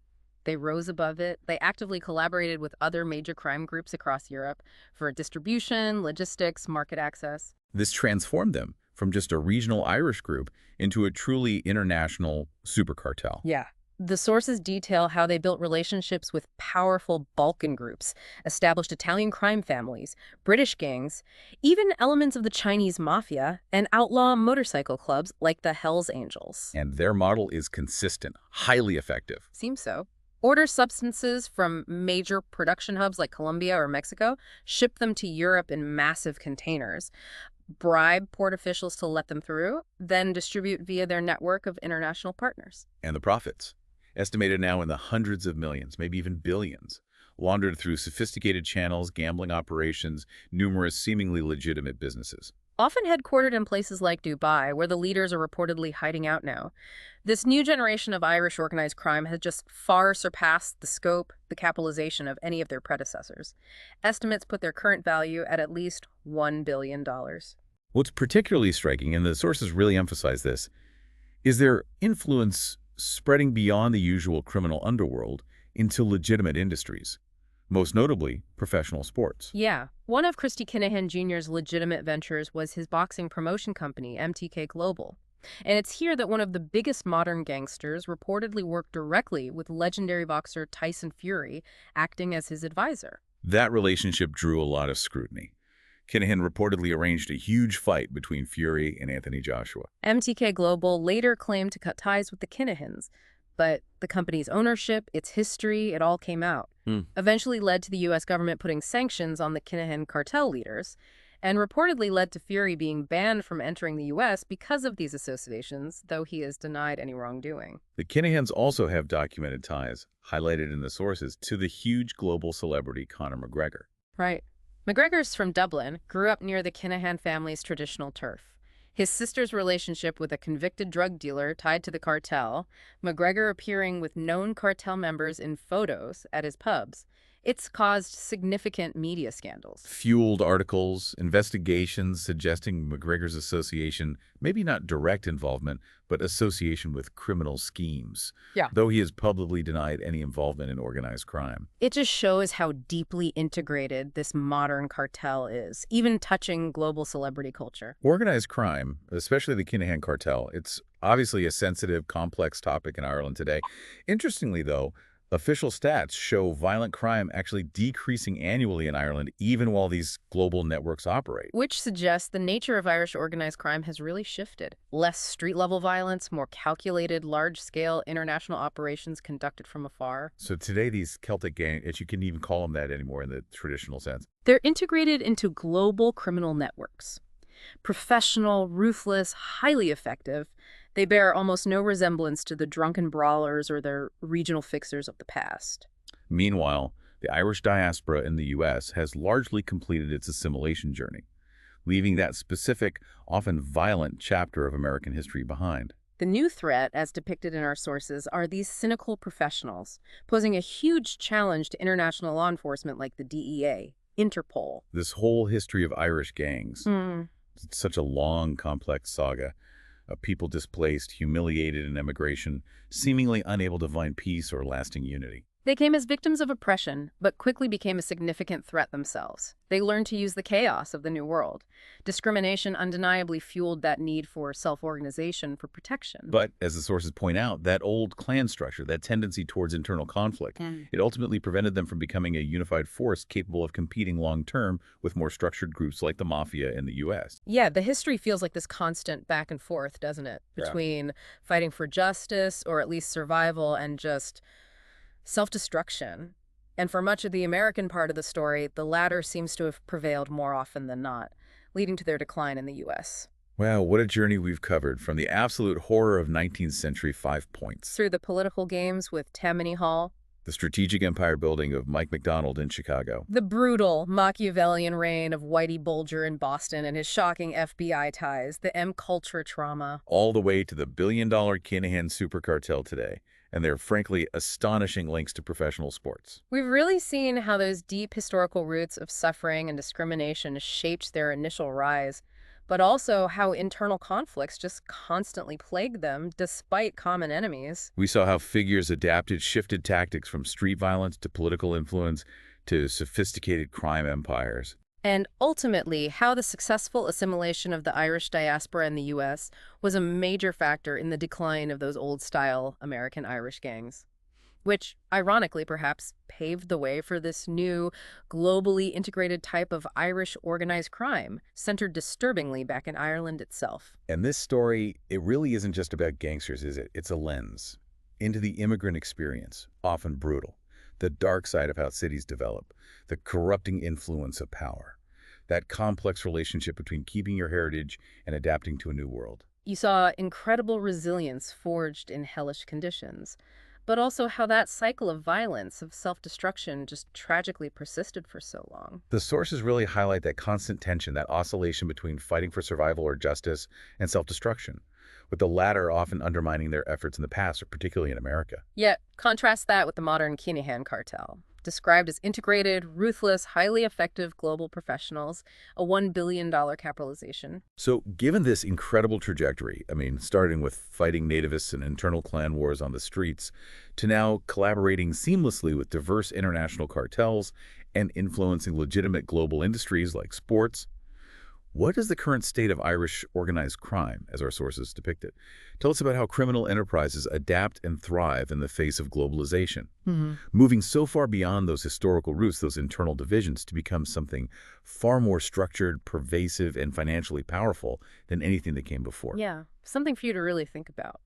They rose above it. They actively collaborated with other major crime groups across Europe for distribution, logistics, market access. This transformed them from just a regional Irish group into a truly international super cartel. Yeah. The sources detail how they built relationships with powerful Balkan groups, established Italian crime families, British gangs, even elements of the Chinese mafia, and outlaw motorcycle clubs like the Hells Angels. And their model is consistent, highly effective. Seems so. Order substances from major production hubs like Colombia or Mexico, ship them to Europe in massive containers, bribe port officials to let them through, then distribute via their network of international partners. And the profits, estimated now in the hundreds of millions, maybe even billions, laundered through sophisticated channels, gambling operations, numerous seemingly legitimate businesses. Often headquartered in places like Dubai, where the leaders are reportedly hiding out now. This new generation of Irish organized crime has just far surpassed the scope, the capitalization of any of their predecessors. Estimates put their current value at least $1 billion. What's particularly striking, and the sources really emphasize this, is their influence spreading beyond the usual criminal underworld into legitimate industries. Most notably, professional sports. Yeah. One of Christy Kinahan Jr.'s legitimate ventures was his boxing promotion company, MTK Global. And it's here that one of the biggest modern gangsters reportedly worked directly with legendary boxer Tyson Fury, acting as his advisor. That relationship drew a lot of scrutiny. Kinahan reportedly arranged a huge fight between Fury and Anthony Joshua. MTK Global later claimed to cut ties with the Kinahans, but the company's ownership, its history, it all came out. Eventually led to the U.S. government putting sanctions on the Kinahan cartel leaders, and reportedly led to Fury being banned from entering the U.S. because of these associations, though he has denied any wrongdoing. The Kinahans also have documented ties, highlighted in the sources, to the huge global celebrity Conor McGregor. Right. McGregor's from Dublin, grew up near the Kinahan family's traditional turf. His sister's relationship with a convicted drug dealer tied to the cartel, McGregor appearing with known cartel members in photos at his pubs. It's caused significant media scandals. Fueled articles, investigations suggesting McGregor's association, maybe not direct involvement, but association with criminal schemes, Yeah. though he has publicly denied any involvement in organized crime. It just shows how deeply integrated this modern cartel is, even touching global celebrity culture. Organized crime, especially the Kinahan cartel, it's obviously a sensitive, complex topic in Ireland today. Interestingly, though, official stats show violent crime actually decreasing annually in Ireland, even while these global networks operate. Which suggests the nature of Irish organized crime has really shifted. Less street-level violence, more calculated, large-scale international operations conducted from afar. So today, these Celtic gangs, you can even call them that anymore in the traditional sense. They're integrated into global criminal networks. Professional, ruthless, highly effective, they bear almost no resemblance to the drunken brawlers or the regional fixers of the past. Meanwhile, the Irish diaspora in the U.S. has largely completed its assimilation journey, leaving that specific, often violent chapter of American history behind. The new threat, as depicted in our sources, are these cynical professionals, posing a huge challenge to international law enforcement like the DEA, Interpol. This whole history of Irish gangs, it's such a long, complex saga of people displaced, humiliated in emigration, seemingly unable to find peace or lasting unity. They came as victims of oppression, but quickly became a significant threat themselves. They learned to use the chaos of the New World. Discrimination undeniably fueled that need for self-organization for protection. But, as the sources point out, that old clan structure, that tendency towards internal conflict, it ultimately prevented them from becoming a unified force capable of competing long-term with more structured groups like the mafia in the U.S. Yeah, the history feels like this constant back and forth, doesn't it? Between fighting for justice, or at least survival, and just self-destruction. And for much of the American part of the story, the latter seems to have prevailed more often than not, leading to their decline in the U.S. Wow, what a journey we've covered, from the absolute horror of 19th century 5 points, Through the political games with Tammany Hall, the strategic empire building of Mike McDonald in Chicago, the brutal Machiavellian reign of Whitey Bulger in Boston and his shocking FBI ties, the M-culture trauma. all the way to the billion-dollar Kinahan super cartel today, and their frankly astonishing links to professional sports. We've really seen how those deep historical roots of suffering and discrimination shaped their initial rise, but also how internal conflicts just constantly plagued them despite common enemies. We saw how figures adapted, shifted tactics from street violence to political influence to sophisticated crime empires. And ultimately, how the successful assimilation of the Irish diaspora in the U.S. was a major factor in the decline of those old-style American Irish gangs, which, ironically perhaps, paved the way for this new, globally integrated type of Irish organized crime, centered disturbingly back in Ireland itself. And this story, it really isn't just about gangsters, is it? It's a lens into the immigrant experience, often brutal, the dark side of how cities develop, the corrupting influence of power, that complex relationship between keeping your heritage and adapting to a new world. You saw incredible resilience forged in hellish conditions, but also how that cycle of violence, of self-destruction, just tragically persisted for so long. The sources really highlight that constant tension, that oscillation between fighting for survival or justice and self-destruction, with the latter often undermining their efforts in the past, or particularly in America. Yet, contrast that with the modern Kinahan cartel, described as integrated, ruthless, highly effective global professionals, a $1 billion capitalization. So given this incredible trajectory, starting with fighting nativists and internal clan wars on the streets, to now collaborating seamlessly with diverse international cartels and influencing legitimate global industries like sports, what is the current state of Irish organized crime, as our sources depict it? Tell us about how criminal enterprises adapt and thrive in the face of globalization, moving so far beyond those historical roots, those internal divisions, to become something far more structured, pervasive, and financially powerful than anything that came before. Yeah, something for you to really think about.